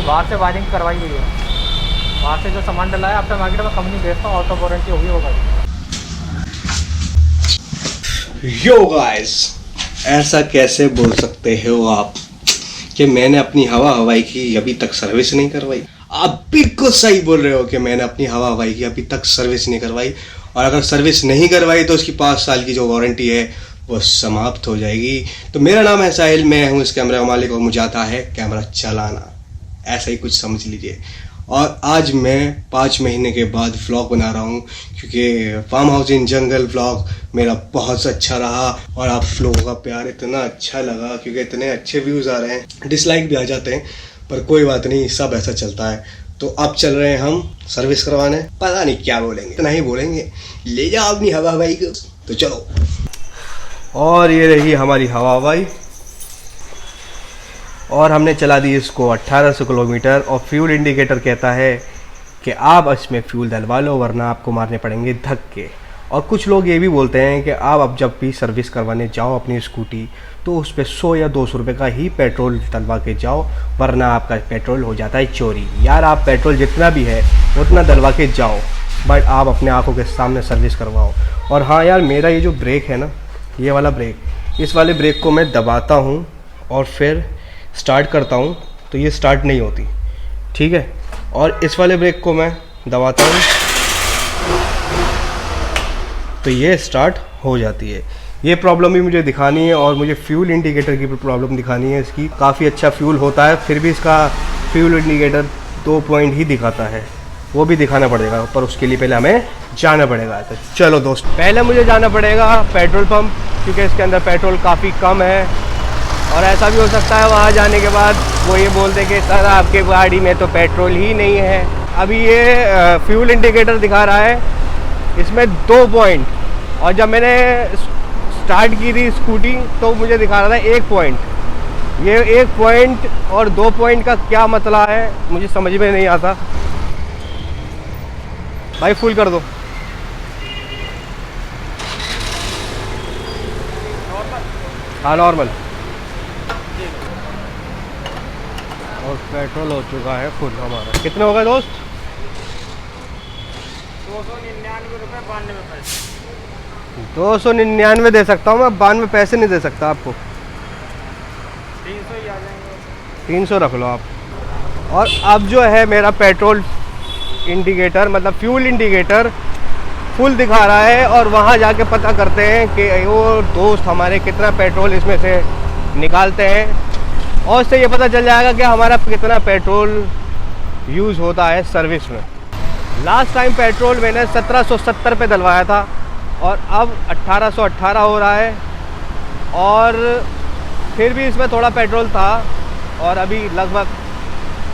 बाहर से वायरिंग करवाई हुई है, बाहर से जो सामान डला है आफ्टर मार्केट में कंपनी भेजता हूँ, आउट ऑफ वारंटी होगी वो गाड़ी। यो गाइस, ऐसा कैसे बोल सकते हो आप कि मैंने अपनी हवाई की अभी तक सर्विस नहीं करवाई। आप बिल्कुल सही बोल रहे हो कि मैंने अपनी हवाई की अभी तक सर्विस नहीं करवाई, और अगर सर्विस नहीं करवाई तो उसकी 5 साल की जो वारंटी है वो समाप्त हो जाएगी। तो मेरा नाम है साहिल, मैं हूँ इस कैमरा का मालिक और मुझे आता है कैमरा चलाना, ऐसा ही कुछ समझ लीजिए। और आज मैं 5 महीने के बाद व्लॉग बना रहा हूँ, क्योंकि farm house in jungle vlog मेरा बहुत अच्छा रहा और आप लोगों का प्यार इतना अच्छा लगा, क्योंकि इतने अच्छे व्यूज़ आ रहे हैं। डिसलाइक भी आ जाते हैं पर कोई बात नहीं, सब ऐसा चलता है। तो अब चल रहे हैं हम सर्विस करवाने, पता नहीं क्या बोलेंगे, इतना ही बोलेंगे ले जाओ अपनी हवाई को। तो चलो, और ये रही हमारी हवाई, और हमने चला दी इसको 1800 किलोमीटर। और फ्यूल इंडिकेटर कहता है कि आप इसमें फ्यूल डलवा लो वरना आपको मारने पड़ेंगे धक्के। और कुछ लोग ये भी बोलते हैं कि आप अब जब भी सर्विस करवाने जाओ अपनी स्कूटी तो उस पर 100 या 200 रुपये का ही पेट्रोल डलवा के जाओ, वरना आपका पेट्रोल हो जाता है चोरी। यार आप पेट्रोल जितना भी है उतना डलवा के जाओ, बट आप अपने आंखों के सामने सर्विस करवाओ। और हाँ यार, मेरा ये जो ब्रेक है ना, ये वाला ब्रेक, इस वाले ब्रेक को मैं दबाता हूँ और फिर स्टार्ट करता हूँ तो ये स्टार्ट नहीं होती, ठीक है। और इस वाले ब्रेक को मैं दबाता हूँ तो ये स्टार्ट हो जाती है। ये प्रॉब्लम भी मुझे दिखानी है और मुझे फ्यूल इंडिकेटर की प्रॉब्लम दिखानी है। इसकी काफ़ी अच्छा फ्यूल होता है, फिर भी इसका फ्यूल इंडिकेटर 2 पॉइंट ही दिखाता है, वो भी दिखाना पड़ेगा, पर उसके लिए पहले हमें जाना पड़ेगा। तो चलो दोस्त, पहले मुझे जाना पड़ेगा पेट्रोल पंप, क्योंकि इसके अंदर पेट्रोल काफ़ी कम है। और ऐसा भी हो सकता है वहाँ जाने के बाद वो ये बोल दे कि सर आपके गाड़ी में तो पेट्रोल ही नहीं है। अभी ये फ्यूल इंडिकेटर दिखा रहा है, इसमें 2 पॉइंट, और जब मैंने स्टार्ट की थी स्कूटी तो मुझे दिखा रहा था 1 पॉइंट। ये 1 पॉइंट और 2 पॉइंट का क्या मतलब है मुझे समझ में नहीं आता। भाई फुल कर दो। हाँ नॉर्मल। और पेट्रोल हो चुका है फुल हमारा। कितने हो गए दोस्त? 299 रुपये 92 पैसे। 299 दे सकता हूँ मैं, 92 पैसे नहीं दे सकता आपको। 300 ही आ जाएंगे। 300 रख लो आप। और अब जो है मेरा पेट्रोल इंडिकेटर, मतलब फ्यूल इंडिकेटर फुल दिखा रहा है, और वहाँ जाके पता करते हैं कि वो दोस्त हमारे कितना पेट्रोल इसमें से निकालते हैं, और उससे ये पता चल जाएगा कि हमारा कितना पेट्रोल यूज़ होता है सर्विस में। लास्ट टाइम पेट्रोल मैंने 1770 पे डलवाया था और अब 1818 हो रहा है, और फिर भी इसमें थोड़ा पेट्रोल था, और अभी लगभग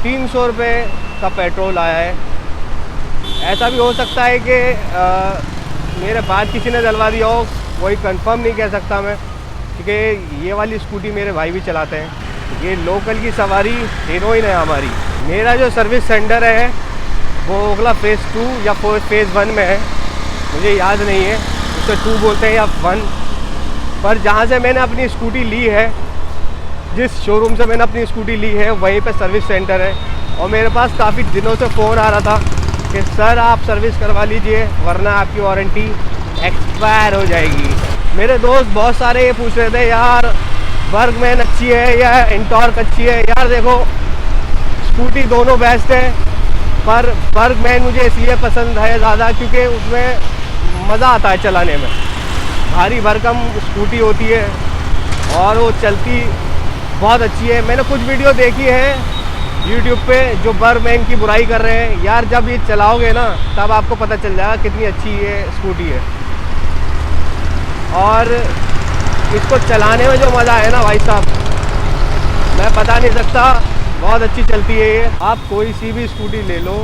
300 रुपये का पेट्रोल आया है। ऐसा भी हो सकता है कि मेरे बाद किसी ने डलवा दिया हो, वही कंफर्म नहीं कह सकता मैं, क्योंकि ये वाली स्कूटी मेरे भाई भी चलाते हैं। ये लोकल की सवारी हीरोइन है हमारी। मेरा जो सर्विस सेंटर है वो ओखला फेज़ 2 या फेज़ 1 में है, मुझे याद नहीं है, उसे 2 बोलते हैं या 1। पर जहाँ से मैंने अपनी स्कूटी ली है, जिस शोरूम से मैंने अपनी स्कूटी ली है, वहीं पे सर्विस सेंटर है। और मेरे पास काफ़ी दिनों से फ़ोन आ रहा था कि सर आप सर्विस करवा लीजिए वरना आपकी वारंटी एक्सपायर हो जाएगी। मेरे दोस्त बहुत सारे ये पूछ रहे थे यार बर्गमैन अच्छी है या इंटॉर्क अच्छी है। यार देखो, स्कूटी दोनों बेस्ट है, पर बर्गमैन मुझे इसलिए पसंद है ज़्यादा क्योंकि उसमें मज़ा आता है चलाने में। भारी भरकम स्कूटी होती है और वो चलती बहुत अच्छी है। मैंने कुछ वीडियो देखी है यूट्यूब पे जो बर्गमैन की बुराई कर रहे हैं। यार जब ये चलाओगे ना तब आपको पता चल जाएगा कितनी अच्छी ये स्कूटी है, और इसको चलाने में जो मज़ा है ना भाई साहब, मैं बता नहीं सकता। बहुत अच्छी चलती है ये। आप कोई सी भी स्कूटी ले लो,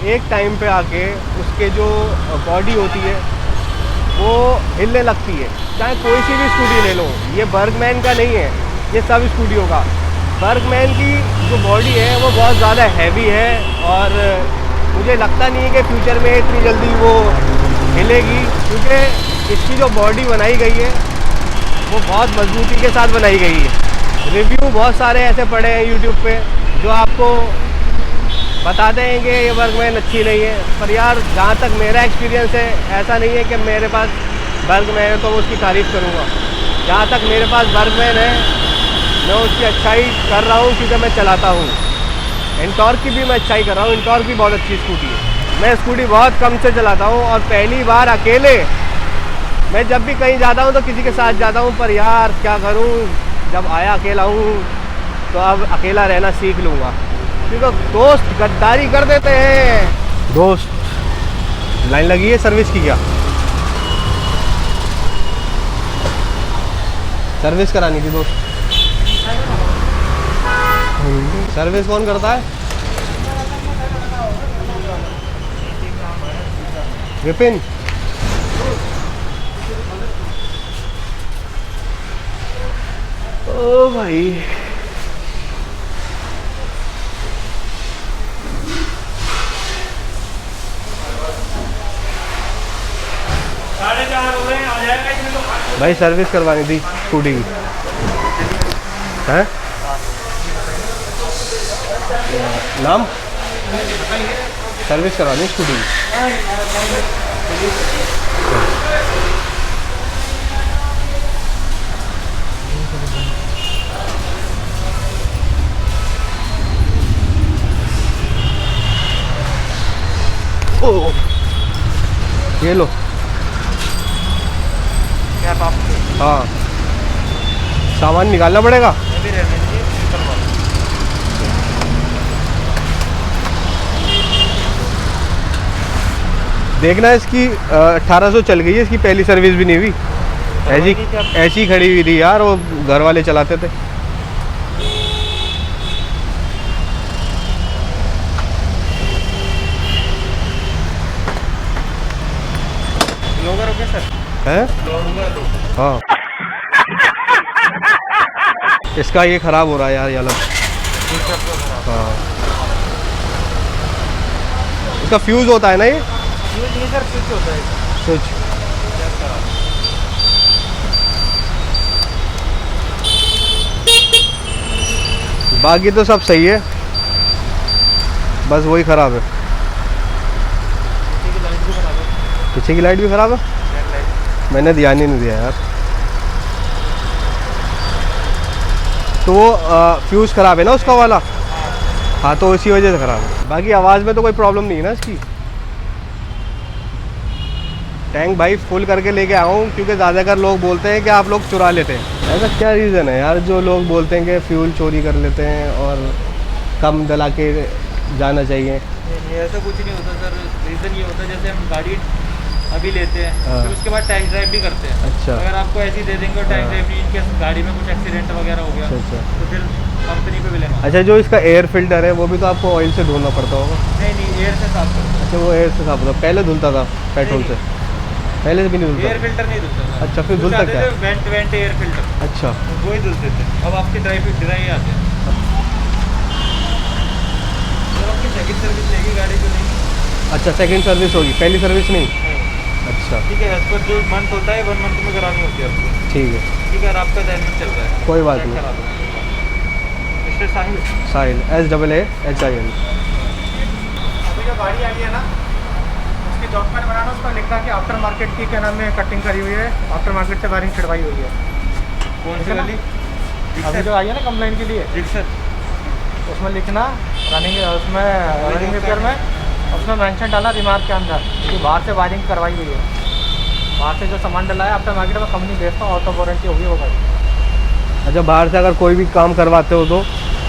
एक टाइम पे आके उसके जो बॉडी होती है वो हिलने लगती है, चाहे कोई सी भी स्कूटी ले लो। ये बर्गमैन का नहीं है, ये सब स्कूटियों का। बर्गमैन की जो बॉडी है वो बहुत ज़्यादा हैवी है, और मुझे लगता नहीं है कि फ्यूचर में इतनी जल्दी वो हिलेगी, क्योंकि इसकी जो बॉडी बनाई गई है वो बहुत मजबूती के साथ बनाई गई है। रिव्यू बहुत सारे ऐसे पड़े हैं यूट्यूब पे जो आपको बताते हैं कि ये वर्कमैन अच्छी नहीं है, पर यार जहाँ तक मेरा एक्सपीरियंस है ऐसा नहीं है कि मेरे पास वर्कमैन है तो मैं उसकी तारीफ़ करूँगा। जहाँ तक मेरे पास वर्कमैन है मैं उसकी अच्छाई कर रहा हूँ क्योंकि मैं चलाता हूँ। इनटॉर्क की भी मैं अच्छाई कर रहा हूँ, इनटॉर्क भी बहुत अच्छी स्कूटी है। मैं स्कूटी बहुत कम से चलाता हूँ और पहली बार अकेले, मैं जब भी कहीं जाता हूँ तो किसी के साथ जाता हूँ, पर यार क्या करूँ, जब आया अकेला हूँ तो अब अकेला रहना सीख लूँगा, क्योंकि दोस्त गद्दारी कर देते हैं। दोस्त लाइन लगी है सर्विस की, क्या सर्विस करानी थी दोस्त? सर्विस कौन करता है? विपिन। ओ भाई भाई सर्विस करवानी थी स्कूटी की, है नाम सर्विस करवानी स्कूटी की। ओ ये लो। क्या आप? हाँ सामान निकालना पड़ेगा। देखना इसकी 1800 चल गई है, इसकी पहली सर्विस भी नहीं हुई, ऐसी खड़ी हुई थी यार, वो घर वाले चलाते थे। लोगर हो गया सर? हैं? हाँ इसका ये ख़राब हो रहा है यार, ये अलग। हाँ इसका फ्यूज़ होता है ना, ये फ्यूज नहीं सर, स्विच होता है। स्विच। बाकी तो सब सही है, बस वही ख़राब है। पीछे की लाइट भी ख़राब है, मैंने ध्यान ही नहीं दिया यार। तो वो फ्यूज़ ख़राब है ना उसका वाला? हाँ तो इसी वजह से ख़राब है, बाकी आवाज़ में तो कोई प्रॉब्लम नहीं है ना इसकी। टैंक भाई फुल करके लेके आऊँ, क्योंकि ज़्यादातर लोग बोलते हैं कि आप लोग चुरा लेते हैं। ऐसा क्या रीज़न है यार जो लोग बोलते हैं कि फ्यूल चोरी कर लेते हैं और कम डला के जाना चाहिए? ऐसा कुछ नहीं होता सर, रीज़न ये होता है जैसे हम गाड़ी अभी लेते हैं हाँ। फिर उसके बाद टैंक ड्राइव भी करते हैं। अच्छा। अगर आपको ऐसी दे देंगे और टैंक ड्राइव नहीं, इनके गाड़ी में कुछ एक्सीडेंट वगैरह हो गया अच्छा। तो फिर कंपनी पे भी लेना। अच्छा जो इसका एयर फिल्टर है वो भी तो आपको ऑयल से धोना पड़ता होगा? नहीं एयर से साफ करते हैं। अच्छा वो एयर से साफ होता, पहले धुलता था पेट्रोल से? पहले से भी नहीं एयर धुलता? फिल्टर नहीं धुलता था। अच्छा फिर धुलता क्या? Went air filter. अच्छा वो ही धुलते थे, अब आपके ड्राई आते हैं। तो आपकी सेकंड सर्विस लेगी गाड़ी को? नहीं। अच्छा सेकंड सर्विस होगी, पहली सर्विस नहीं? अच्छा ठीक है, एज पर जो मंथ होता है 1 मंथ में करानी होती है आपको। ठीक है। ठीक है, आपका टाइमिंग चल रहा है, कोई बात चेक नहीं। करा दो। मिस्टर साहिल, साहिल SAAHIL। अभी जो गाड़ी आई है ना, उसकी डॉक्यूमेंट बनाना, उसका लिखा कि आफ्टर मार्केट की क्या नाम है कटिंग करी हुई है, आफ्टर मार्केट से वायरिंग छिड़वाई हुई है। कौन सी वाली? अभी जो आई है ना कंप्लेंट के लिए, जिक्सर। उसमें लिखना रनिंग, उसमें रनिंग रिपेयर में उसमें मेंशन डाला रिमार्क के अंदर कि बाहर से वायरिंग करवाई हुई है। बाहर से जो सामान डला है आफ्टर मार्केट में कंपनी बेचता हूँ, ऑटो वारंटी होगी वो गाड़ी। अच्छा बाहर से अगर कोई भी काम करवाते हो तो?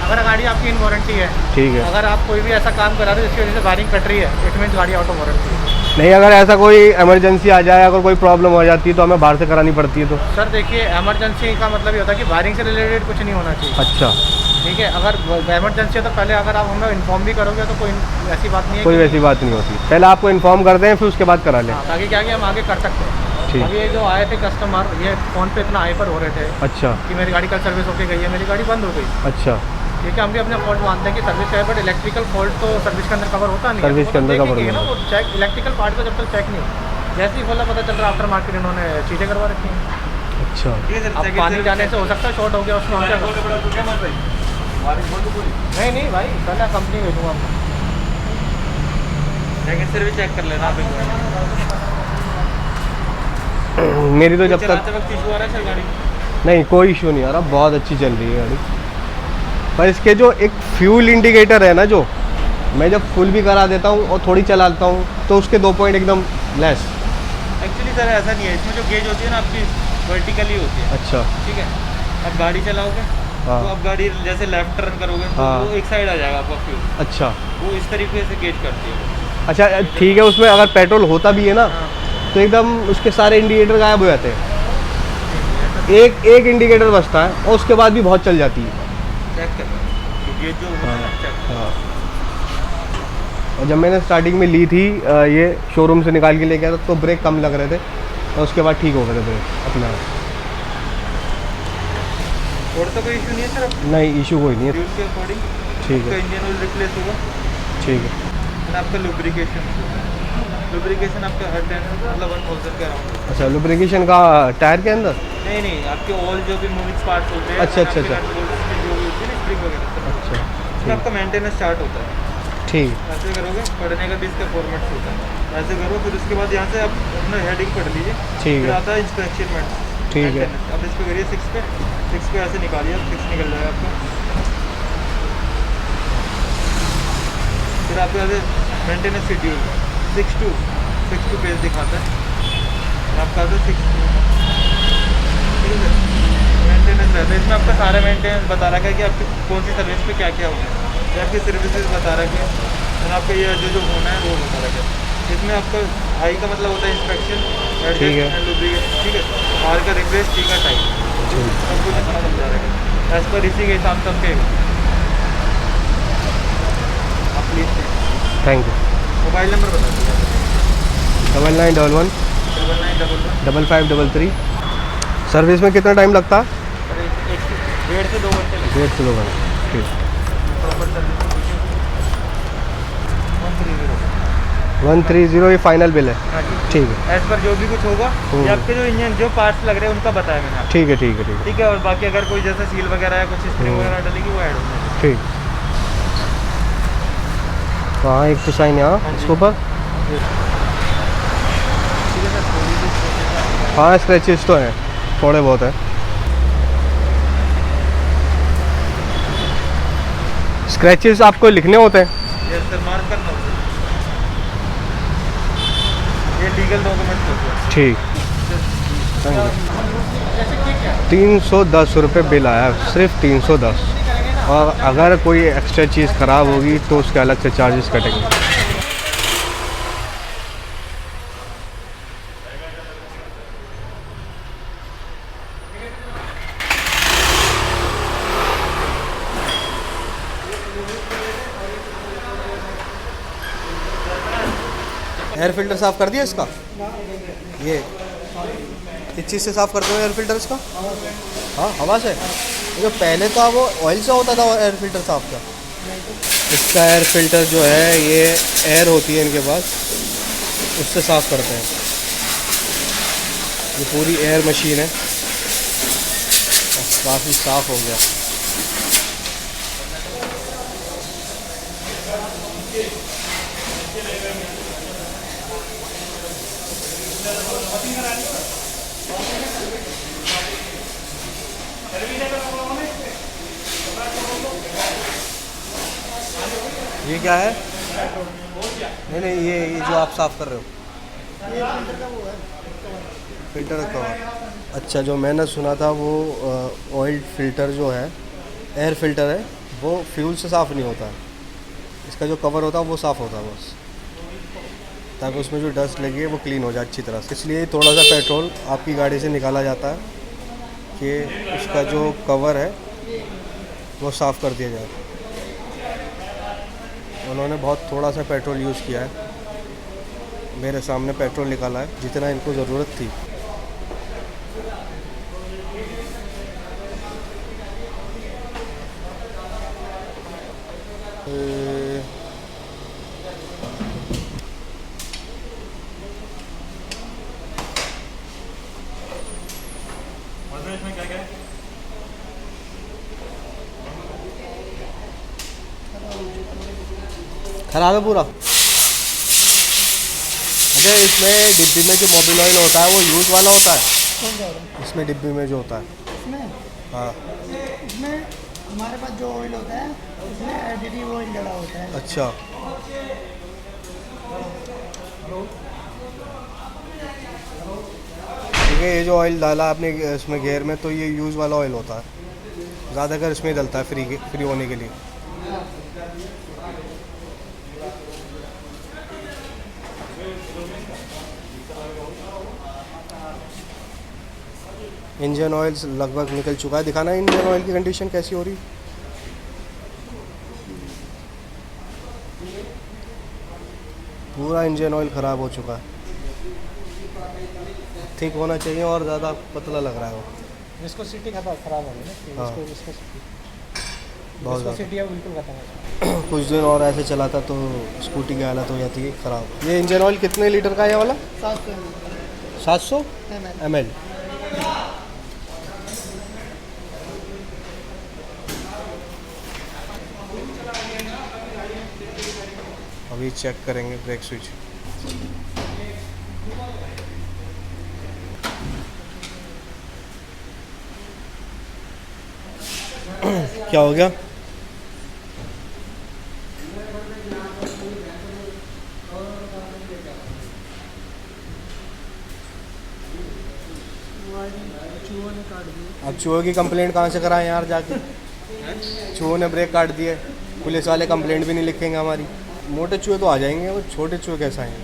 अगर गाड़ी आपकी इन वारंटी है। ठीक है। अगर आप कोई भी ऐसा काम करा रहे हो जिसकी वजह से वायरिंग कट रही है, इट मीन्स गाड़ी ऑटो वारंटी है। नहीं अगर ऐसा कोई इमरजेंसी आ जाए, अगर कोई प्रॉब्लम हो जाती है तो हमें बाहर से करानी पड़ती है तो? सर देखिए, इमरजेंसी का मतलब ये होता है कि वायरिंग से रिलेटेड कुछ नहीं होना चाहिए। अच्छा ठीक है, अगर इमरजेंसी है तो पहले अगर आप हमें इन्फॉर्म भी करोगे तो कोई ऐसी बात नहीं है। कोई वैसी बात नहीं होती, पहले आपको इन्फॉर्म कर दें फिर उसके बाद करा लें। ताकि क्या कि हम आगे कर सकते हैं। ठीक। अभी ये जो आए थे कस्टमर, ये फ़ोन पे इतना हाइपर हो रहे थे अच्छा कि मेरी गाड़ी कल सर्विस होके गई है, मेरी गाड़ी बंद हो गई। अच्छा ठीक है, हम भी अपने फॉल्ट मानते हैं कि सर्विस है, बट इलेक्ट्रिकल फॉल्ट तो सर्विस के अंदर कवर होता नहीं है। सर्विस के अंदर कवर है ना, नहीं वो चेक इलेक्ट्रिकल पार्ट को जब तक चेक नहीं, जैसे ही खोला पता चल रहा आफ्टर मार्केट इन्होंने चीज़ें करवा रखी हैं। अच्छा अब पानी जाने से हो सकता है शॉर्ट हो गया उसमें। नहीं भाई, पहले कंपनी भेजूँगा आपको। लेकिन फिर भी चेक कर लेना आप एक बार। मेरी तो जब तक चलाते वक्त इशू आ रहा है सर गाड़ी? नहीं, कोई इशू नहीं आ रहा, बहुत अच्छी चल रही है गाड़ी। पर इसके जो एक फ्यूल इंडिकेटर है ना, जो मैं जब फुल भी करा देता हूँ और थोड़ी चलाता हूँ तो उसके 2 पॉइंट एकदम लेस। एक्चुअली सर ऐसा नहीं है, इसमें जो गेज होती है ना आपकी वर्टिकली होती है। अच्छा। ठीक है, अब गाड़ी चलाओगे हाँ। तो अब गाड़ी जैसे लेफ्ट टर्न करोगे तो हाँ। वो एक साइड आ जाएगा आपका फ्यूल, अच्छा वो इस तरीके से गेज करती है। अच्छा, ठीक है। उसमें अगर पेट्रोल होता भी है ना हाँ। तो एकदम उसके सारे इंडिकेटर गायब हो जाते हैं, एक इंडिकेटर बचता है और उसके बाद भी बहुत चल जाती है। चेक कर गेज जो होता है ना, चेक कर। हाँ। और जब मैंने स्टार्टिंग में ली थी ये शोरूम से निकाल के लेके आया तो ब्रेक कम लग रहे थे और उसके बाद ठीक हो गए थे ब्रेक अपने आप। और तो कोई इशू नहीं है सर? नहीं, इशू कोई नहीं है। फ्यूल के अकॉर्डिंग ठीक आपका है, इंजन ऑयल रिप्लेस होगा। ठीक है। और आपका लुब्रिकेशन आपका हर 10 मतलब 1000 के अराउंड। अच्छा, लुब्रिकेशन का टायर के अंदर? नहीं, आपके ऑल जो भी मूविंग पार्ट्स होते हैं, अच्छा, अच्छा, अच्छा। जो भी होती है ना स्प्रिंग वगैरह सब, अच्छा, उसमें आपका मेंटेनेंस स्टार्ट होता है। ठीक। ऐसे करोगे, पढ़ने का भी इसका फॉर्मेट होता है। ऐसे करो, फिर उसके बाद यहाँ से आप अपना हेडिंग पढ़ लीजिए। ठीक फिर है, आता है इंस्पेक्शन में। ठीक है। अब इस पे करिए 6 पे ऐसे निकालिए, 6 निकल जाएगा आपका। फिर आपके यहाँ से मेंटेनेंस शेड्यूल 6 to पेज दिखाता है। आपका आता है 6 मेंटेनेंस रहता है। इसमें आपका सारा मेंटेनेंस बता रखा है कि आपकी कौन सी सर्विस पे क्या क्या होगा, आपकी सर्विसेज बता रखे हैं और आपका ये जो होना है वो बता रखा है। इसमें आपका आई का मतलब होता है इंस्पेक्शन, ठीक है। And lubrication. ठीक है, आर का रिप्लेस, टी का टाइम, सब कुछ इतना समझा रखा है। एज पर इसी के हिसाब से आपके आप please thank you. Mobile number बता दीजिए। 9911 5533। सर्विस में कितना टाइम लगता है? 1.5 से 2 घंटे। 1.5 से 2 घंटे। ठीक। प्रॉपर सर्विस 130 ये फाइनल बिल है? हाँ जी, ठीक है। एज पर जो भी कुछ होगा, ये आपके जो इंजन जो पार्ट्स लग रहे हैं उनका बताया मैंने आपको। ठीक है, ठीक है, ठीक है। ठीक है, और बाकी अगर कोई जैसे सील वगैरह या कुछ स्प्रिंग वगैरह डलेगी वो ऐड हो जाएगी। ठीक। हाँ, एक तो साइन यहाँ हाँ जी। इसके ऊपर। ठीक है सर, थोड़ी सी हाँ, स्क्रैचेस तो हैं, थोड़े बहुत हैं। स्क्रैचेस आपको लिखने होते हैं? ये सर मार्क करना होता है, ये लीगल डॉक्यूमेंट होते हैं। ठीक। 310 रुपये बिल आया, सिर्फ 310। और अगर कोई एक्स्ट्रा चीज़ ख़राब होगी तो उसके अलग से चार्जेस कटेंगे। एयर फिल्टर साफ़ कर दिया इसका? ये किस चीज़ से साफ़ करते हो एयर फिल्टर इसका? हाँ, हवा से। जो पहले तो वो ऑयल से होता था एयर फिल्टर साफ़ का। इसका एयर फिल्टर जो है, ये एयर होती है इनके पास, उससे साफ़ करते हैं। ये पूरी एयर मशीन है, काफ़ी साफ़ हो गया। ये क्या है? नहीं, ये जो आप साफ़ कर रहे हो, फिल्टर रखा हुआ। अच्छा, जो मैंने सुना था वो ऑयल फिल्टर जो है, एयर फिल्टर है, वो फ्यूल से साफ़ नहीं होता है। इसका जो कवर होता है वो साफ़ होता है बस, ताकि उसमें जो डस्ट लगी है वो क्लीन हो जाए अच्छी तरह से। इसलिए थोड़ा सा पेट्रोल आपकी गाड़ी से निकाला जाता है कि उसका जो कवर है वो साफ़ कर दिया जाए। उन्होंने बहुत थोड़ा सा पेट्रोल यूज़ किया है, मेरे सामने पेट्रोल निकाला है जितना इनको ज़रूरत थी। इसमें क्या क्या है? ख़राब है पूरा। अच्छा, इसमें डिब्बी में जो मोबिल ऑयल होता है वो यूज़ वाला होता है? कौन जा रहा है इसमें डिब्बी में जो होता है? इसमें? हाँ। इसमें हमारे पास जो ऑयल होता है उसमें एडिटिव ऑयल डला होता है। अच्छा। ठीक है, ये जो ऑयल डाला आपने इसमें गेयर में, तो ये यूज़ वाला ऑयल होता है, ज़्यादातर इसमें डलता है फ्री होने के लिए। इंजन ऑयल लगभग निकल चुका है। दिखाना इंजन ऑयल की कंडीशन कैसी हो रही। पूरा इंजन ऑयल ख़राब हो चुका है, ठीक होना चाहिए और ज़्यादा पतला लग रहा है वो। विस्कोसिटी खराब हो गई ना, हाँ। बहुत ज़्यादा। विस्कोसिटी है बिल्कुल खत्म है। कुछ दिन और ऐसे चला था तो स्कूटी की हालत हो जाती है ख़राब। ये इंजन ऑयल कितने लीटर का है ये वाला? 700 ml। अभी चेक करेंगे ब्रेक स्विच। क्या हो गया? चूहों ने काट दिया। अब चूहों की कंप्लेंट कहाँ से कराएं यार जाके? चूहों ने ब्रेक काट दिए, पुलिस वाले कंप्लेंट भी नहीं लिखेंगे हमारी। मोटे चूहे तो आ जाएंगे, वो छोटे चूहे कैसे आएंगे?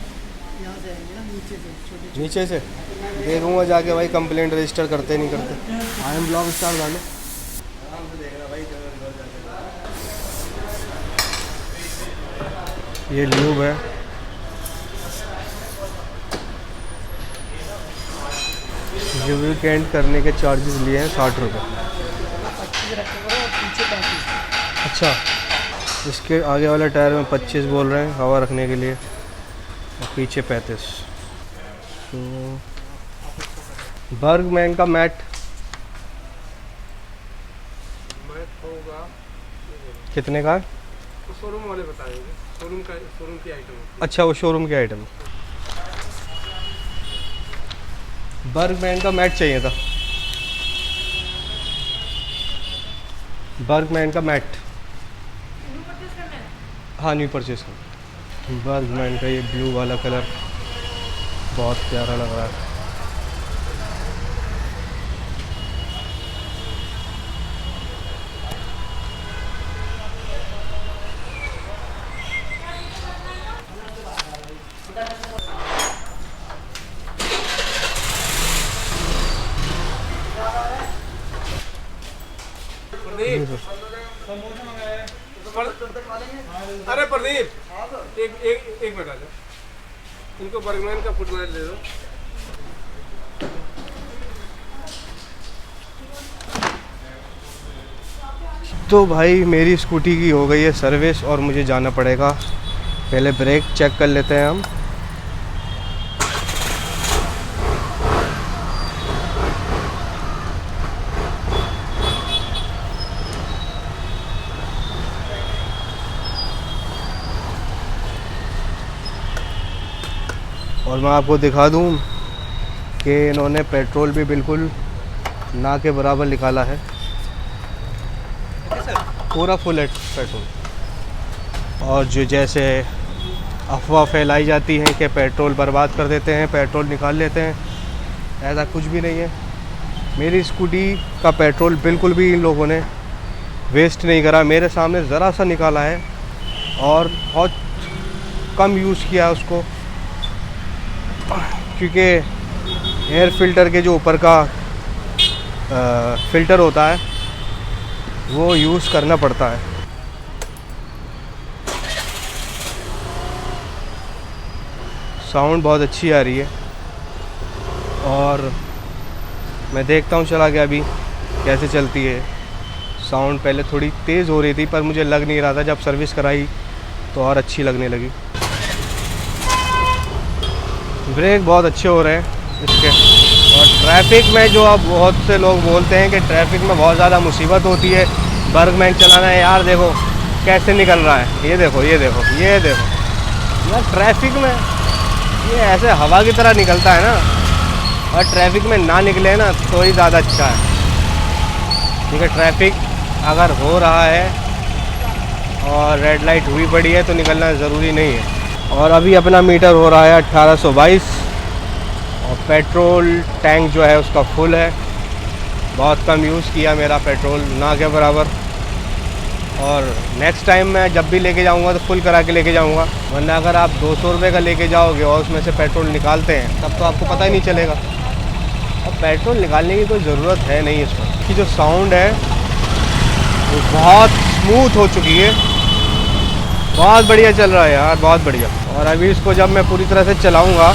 यहाँ से आएंगे ना, नीचे से छोटे नीचे से देखूंगा जाके भाई, कंप्लेंट रजिस्टर करते नहीं करते। आई एम ब्लॉग स्टार डालो। ये ल्यूब है, लुब्रिकेंट करने के चार्जेस लिए हैं 60 रुपये। 25 रखेगा और पीछे 35। अच्छा, इसके आगे वाले टायर में 25 बोल रहे हैं हवा रखने के लिए, और पीछे 35। तो बर्गमैन का मैट होगा कितने का है? तो शोरूम वाले बताएंगे, शोरूम की आइटम है। अच्छा, वो शोरूम की आइटम। बर्गमैन का मैट चाहिए था, बर्गमैन का मैट। हाँ, न्यू परचेज कर। बर्गमैन का ये ब्लू वाला कलर बहुत प्यारा लग रहा है। अरे प्रदीप, एक मिनट आ जाओ, इनको बर्गमैन का फुटबॉल दे दो। तो भाई मेरी स्कूटी की हो गई है सर्विस और मुझे जाना पड़ेगा। पहले ब्रेक चेक कर लेते हैं हम। और मैं आपको दिखा दूं कि इन्होंने पेट्रोल भी बिल्कुल ना के बराबर निकाला है, पूरा फुल पेट्रोल। और जो जैसे अफवाह फैलाई जाती है कि पेट्रोल बर्बाद कर देते हैं, पेट्रोल निकाल लेते हैं, ऐसा कुछ भी नहीं है। मेरी स्कूटी का पेट्रोल बिल्कुल भी इन लोगों ने वेस्ट नहीं करा, मेरे सामने ज़रा सा निकाला है और बहुत कम यूज़ किया उसको, क्योंकि एयर फिल्टर के जो ऊपर का फ़िल्टर होता है वो यूज़ करना पड़ता है। साउंड बहुत अच्छी आ रही है और मैं देखता हूँ चला के अभी कैसे चलती है। साउंड पहले थोड़ी तेज़ हो रही थी पर मुझे लग नहीं रहा था, जब सर्विस कराई तो और अच्छी लगने लगी। ब्रेक बहुत अच्छे हो रहे हैं इसके। और ट्रैफिक में जो अब बहुत से लोग बोलते हैं कि ट्रैफिक में बहुत ज़्यादा मुसीबत होती है बर्गमैन चलाना है, यार देखो कैसे निकल रहा है, ये देखो ये देखो ये देखो यार, ट्रैफिक में ये ऐसे हवा की तरह निकलता है ना, और ट्रैफिक में ना निकले ना तो ही ज़्यादा अच्छा है। ठीक है, ट्रैफिक अगर हो रहा है और रेड लाइट हुई पड़ी है तो निकलना ज़रूरी नहीं है। और अभी अपना मीटर हो रहा है 1822 और पेट्रोल टैंक जो है उसका फुल है। बहुत कम यूज़ किया मेरा पेट्रोल, ना के बराबर। और नेक्स्ट टाइम मैं जब भी लेके जाऊंगा तो फुल करा के लेके जाऊंगा, वरना अगर आप 200 रुपये का लेके जाओगे और उसमें से पेट्रोल निकालते हैं तब तो आपको पता ही नहीं चलेगा। और पेट्रोल निकालने की कोई ज़रूरत है नहीं इसमें। इसकी जो साउंड है वो बहुत स्मूथ हो चुकी है, बहुत बढ़िया चल रहा है यार, बहुत बढ़िया। और अभी इसको जब मैं पूरी तरह से चलाऊँगा,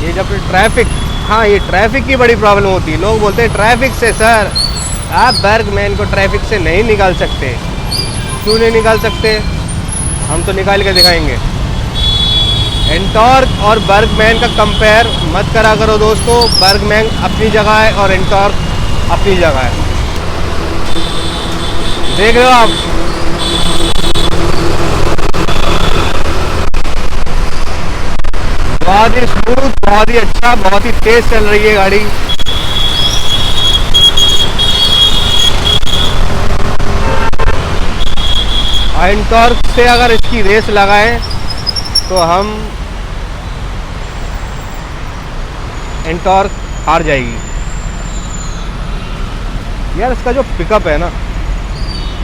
ये जब ट्रैफिक, हाँ ये ट्रैफिक की बड़ी प्रॉब्लम होती है। लोग बोलते हैं ट्रैफिक से सर आप बर्गमैन को ट्रैफिक से नहीं निकाल सकते। क्यों नहीं निकाल सकते? हम तो निकाल के दिखाएंगे। एंटॉर्क और बर्गमैन का कंपेयर मत करा करो दोस्तों। बर्गमैन अपनी जगह है और एंटॉर्क अपनी जगह है। देख रहे हो आप, बहुत ही स्मूथ, बहुत ही अच्छा, बहुत ही तेज चल रही है गाड़ी। एंटॉर्क से अगर इसकी रेस लगाएं तो हम एंटॉर्क हार जाएगी। यार इसका जो पिकअप है ना,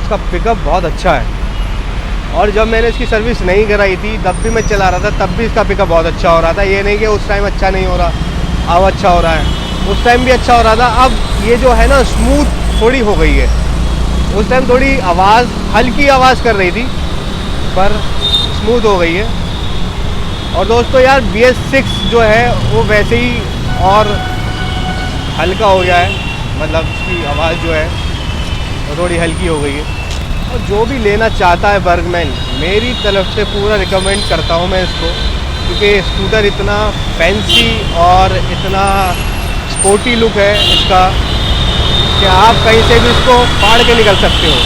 इसका पिकअप बहुत अच्छा है। और जब मैंने इसकी सर्विस नहीं कराई थी तब भी मैं चला रहा था, तब भी इसका पिकअप बहुत अच्छा हो रहा था। ये नहीं कि उस टाइम अच्छा नहीं हो रहा, अब अच्छा हो रहा है। उस टाइम भी अच्छा हो रहा था। अब ये जो है ना स्मूथ थोड़ी हो गई है। उस टाइम थोड़ी आवाज़, हल्की आवाज़ कर रही थी, पर स्मूथ हो गई है। और दोस्तों यार BS6 जो है वो वैसे ही और हल्का हो गया है, मतलब इसकी आवाज़ जो है वो थोड़ी हल्की हो गई है। और जो भी लेना चाहता है बर्गमैन, मेरी तरफ से पूरा रिकमेंड करता हूँ मैं इसको, क्योंकि स्कूटर इतना फैंसी और इतना स्पोर्टी लुक है इसका कि आप कहीं से भी इसको फाड़ के निकल सकते हो।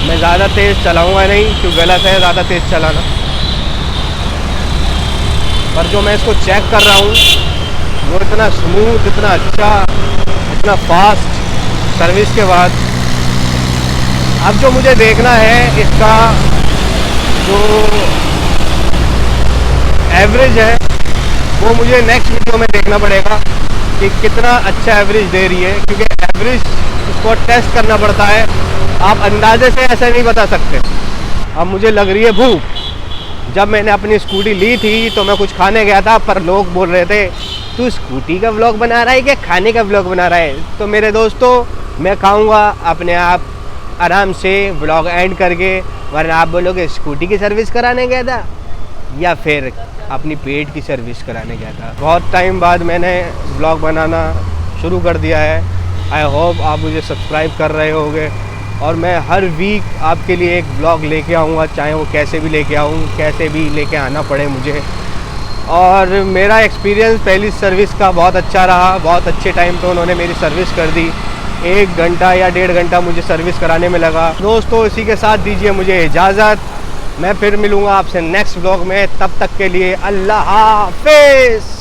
मैं ज़्यादा तेज़ चलाऊंगा नहीं, क्योंकि गलत है ज़्यादा तेज़ चलाना। पर जो मैं इसको चेक कर रहा हूँ वो इतना स्मूथ, इतना अच्छा, इतना फास्ट सर्विस के बाद। अब जो मुझे देखना है इसका जो एवरेज है वो मुझे नेक्स्ट वीडियो में देखना पड़ेगा कि कितना अच्छा एवरेज दे रही है, क्योंकि एवरेज इसको टेस्ट करना पड़ता है। आप अंदाजे से ऐसे नहीं बता सकते। अब मुझे लग रही है भूख। जब मैंने अपनी स्कूटी ली थी तो मैं कुछ खाने गया था, पर लोग बोल रहे थे तू स्कूटी का व्लॉग बना रहा है कि खाने का व्लॉग बना रहा है। तो मेरे दोस्तों मैं खाऊंगा अपने आप आराम से व्लॉग एंड करके, वरना आप बोलोगे स्कूटी की सर्विस कराने गया था या फिर अपनी पेट की सर्विस कराने गया था। बहुत टाइम बाद मैंने व्लॉग बनाना शुरू कर दिया है। आई होप आप मुझे सब्सक्राइब कर रहे होंगे, और मैं हर वीक आपके लिए एक व्लॉग लेके आऊँगा, चाहे वो कैसे भी लेके आऊँ, कैसे भी लेके आना पड़े मुझे। और मेरा एक्सपीरियंस पहली सर्विस का बहुत अच्छा रहा। बहुत अच्छे टाइम पे उन्होंने मेरी सर्विस कर दी। 1 घंटा या 1.5 घंटा मुझे सर्विस कराने में लगा। दोस्तों इसी के साथ दीजिए मुझे इजाज़त। मैं फिर मिलूँगा आपसे नेक्स्ट व्लॉग में। तब तक के लिए अल्लाह हाफ़िज़।